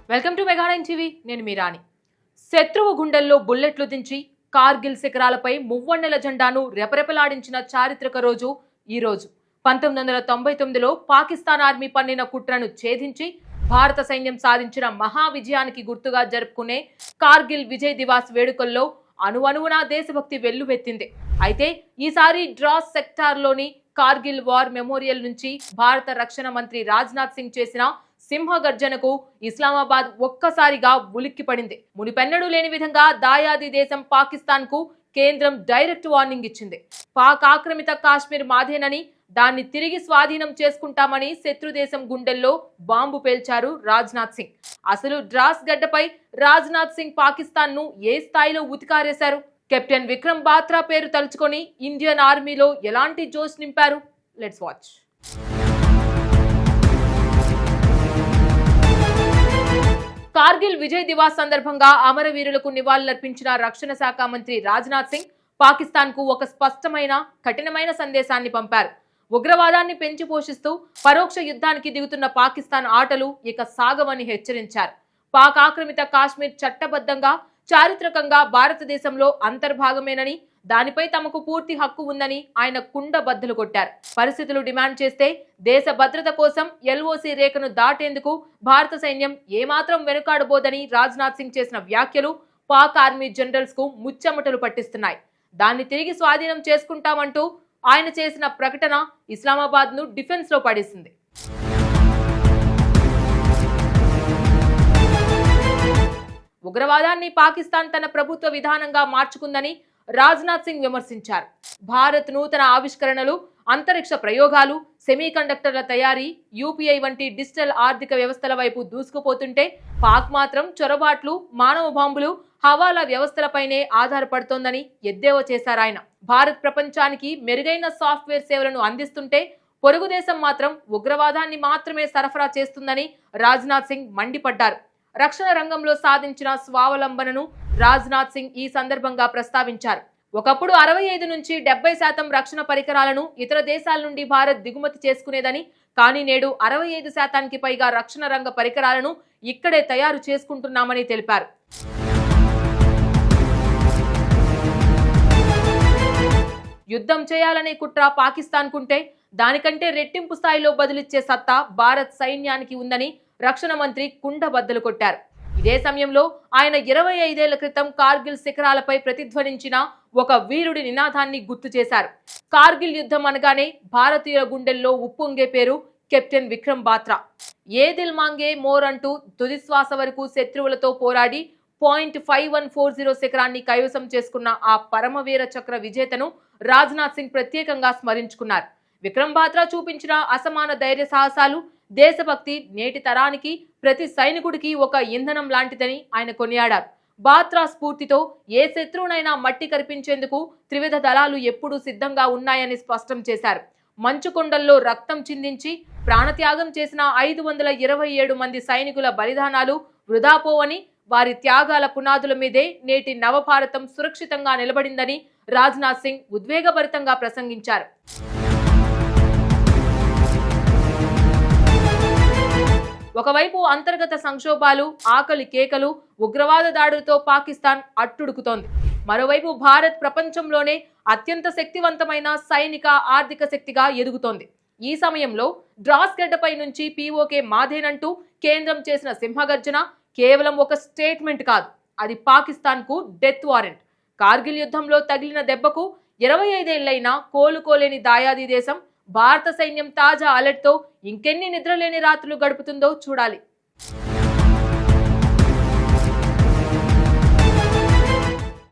Welcome to మెగా9 TV. నేను మీరాని. శత్రువు గుండెల్లో బుల్లెట్లు దించి కార్గిల్ శిఖరాలపై మువ్వన్నెల జెండాను రెపరెపలాడించిన చారిత్రక రోజు ఈ రోజు. 1999లో పాకిస్తాన్ ఆర్మీ పన్నిన కుట్రను ఛేదించి భారత సైన్యం సాధించిన మహా విజయానికి గుర్తుగా జరుపుకునే కార్గిల్ విజయ్ దివాస్ వేడుకల్లో అణువణువునా దేశభక్తి వెల్లువెత్తింది. అయితే ఈసారి డ్రాస్ సెక్టార్లోని కార్గిల్ వార్ మెమోరియల్ నుంచి భారత రక్షణ మంత్రి రాజ్నాథ్ సింగ్ చేసిన సింహగర్జనకు ఇస్లామాబాద్ ఒక్కసారిగా ఉలిక్కిపడింది. మునిపెన్నడూ లేని విధంగా దాయాది దేశం పాకిస్తాన్ కు కేంద్రం డైరెక్ట్ వార్నింగ్ ఇచ్చింది. పాక్ ఆక్రమిత కాశ్మీర్ మాదేనని, దాన్ని తిరిగి స్వాధీనం చేసుకుంటామని శత్రుదేశం గుండెల్లో బాంబు పేల్చారు రాజ్నాథ్ సింగ్. అసలు డ్రాస్ గడ్డపై రాజ్నాథ్ సింగ్ పాకిస్తాన్ ను ఏ స్థాయిలో ఉతికారేశారు? కెప్టెన్ విక్రమ్ బాత్రా పేరు తలుచుకొని ఇండియన్ ఆర్మీలో ఎలాంటి జోష్ నింపారు? Let's watch. కార్గిల్ విజయ్ దివాస్ సందర్భంగా అమరవీరులకు నివాళులర్పించిన రక్షణ శాఖ మంత్రి రాజ్నాథ్ సింగ్ పాకిస్తాన్ కు ఒక స్పష్టమైన కఠినమైన సందేశాన్ని పంపారు. ఉగ్రవాదాన్ని పెంచి పోషిస్తూ పరోక్ష యుద్ధానికి దిగుతున్న పాకిస్తాన్ ఆటలు ఇక సాగవని హెచ్చరించారు. పాక్ ఆక్రమిత కాశ్మీర్ చట్టబద్ధంగా చారిత్రకంగా భారతదేశంలో అంతర్భాగమేనని, దానిపై తమకు పూర్తి హక్కు ఉందని ఆయన కుండ బద్దలు కొట్టారు. పరిస్థితులు డిమాండ్ చేస్తే దేశ భద్రత కోసం ఎల్ఓసి రేఖను దాటేందుకు భారత సైన్యం ఏమాత్రం వెనుకాడబోదని రాజ్నాథ్ సింగ్ చేసిన వ్యాఖ్యలు పాక్ ఆర్మీ జనరల్స్ కు ముచ్చెమటలు పట్టిస్తున్నాయి. దాన్ని తిరిగి స్వాధీనం చేసుకుంటామంటూ ఆయన చేసిన ప్రకటన ఇస్లామాబాద్ ను డిఫెన్స్ లో పడేసింది. ఉగ్రవాదాన్ని పాకిస్తాన్ తన ప్రభుత్వ విధానంగా మార్చుకుందని రాజ్నాథ్ సింగ్ విమర్శించారు. భారత్ నూతన ఆవిష్కరణలు, అంతరిక్ష ప్రయోగాలు, సెమీకండక్టర్ల తయారీ, యూపీఐ వంటి డిజిటల్ ఆర్థిక వ్యవస్థల వైపు దూసుకుపోతుంటే పాక్ మాత్రం చొరబాట్లు, మానవ బాంబులు, హవాలా వ్యవస్థలపైనే ఆధారపడుతోందని ఎద్దేవా చేశారు ఆయన. భారత్ ప్రపంచానికి మెరుగైన సాఫ్ట్వేర్ సేవలను అందిస్తుంటే పొరుగు దేశం మాత్రం ఉగ్రవాదాన్ని మాత్రమే సరఫరా చేస్తుందని రాజ్నాథ్ సింగ్ మండిపడ్డారు. రక్షణ రంగంలో సాధించిన స్వావలంబనను రాజ్నాథ్ సింగ్ ఈ సందర్భంగా ప్రస్తావించారు. ఒకప్పుడు 65 నుంచి 70% రక్షణ పరికరాలను ఇతర దేశాల నుండి భారత్ దిగుమతి చేసుకునేదని, కానీ నేడు 65% పైగా రక్షణ రంగ పరికరాలను ఇక్కడే తయారు చేసుకుంటున్నామని తెలిపారు. యుద్ధం చేయాలనే కుట్ర పాకిస్తాన్ కుంటే దానికంటే రెట్టింపు స్థాయిలో బదిలిచ్చే సత్తా భారత్ సైన్యానికి ఉందని రక్షణ మంత్రి కుండ బద్దలు కొట్టారు. ఇదే సమయంలో ఆయన 25 ఏళ్ల క్రితం కార్గిల్ శిఖరాలపై ప్రతిధ్వనించిన ఒక వీరుడి నినాదాన్ని గుర్తు చేశారు. కార్గిల్ యుద్ధం అనగానే భారతీయుల గుండెల్లో ఉప్పొంగే పేరు కెప్టెన్ విక్రమ్ బాత్రా. ఏ దిల్ మాంగే మోర్ అంటూ తుదిశ్వాస వరకు శత్రువులతో పోరాడి .5140 శిఖరాన్ని కైవసం చేసుకున్న ఆ పరమవీర చక్ర విజేతను రాజ్నాథ్ సింగ్ ప్రత్యేకంగా స్మరించుకున్నారు. విక్రమ్ బాత్రా చూపించిన అసమాన ధైర్య సాహసాలు, దేశభక్తి నేటి తరానికి, ప్రతి సైనికుడికి ఒక ఇంధనం లాంటిదని ఆయన కొనియాడారు. బాత్రా స్ఫూర్తితో ఏ శత్రువునైనా మట్టి కరిపించేందుకు త్రివిధ దళాలు ఎప్పుడూ సిద్ధంగా ఉన్నాయని స్పష్టం చేశారు. మంచుకొండల్లో రక్తం చిందించి ప్రాణత్యాగం చేసిన 527 మంది సైనికుల బలిదానాలు వృధాపోవని, వారి త్యాగాల పునాదుల మీదే నేటి నవభారతం సురక్షితంగా నిలబడిందని రాజ్నాథ్ సింగ్ ఉద్వేగభరితంగా ప్రసంగించారు. ఒకవైపు అంతర్గత సంక్షోభాలు, ఆకలి కేకలు, ఉగ్రవాద దాడులతో పాకిస్తాన్ అట్టుడుకుతోంది. మరోవైపు భారత్ ప్రపంచంలోనే అత్యంత శక్తివంతమైన సైనిక, ఆర్థిక శక్తిగా ఎదుగుతోంది. ఈ సమయంలో డ్రాస్ గడ్డపై నుంచి పీఓకే మాదేనంటూ కేంద్రం చేసిన సింహగర్జన కేవలం ఒక స్టేట్మెంట్ కాదు, అది పాకిస్తాన్ కు డెత్ వారెంట్. కార్గిల్ యుద్ధంలో తగిలిన దెబ్బకు 25 ఏళ్లైనా కోలుకోలేని దాయాది దేశం భారత సైన్యం తాజా అలర్ట్ తో ఇంకెన్ని నిద్రలేని రాత్రులు గడుపుతుందో చూడాలి.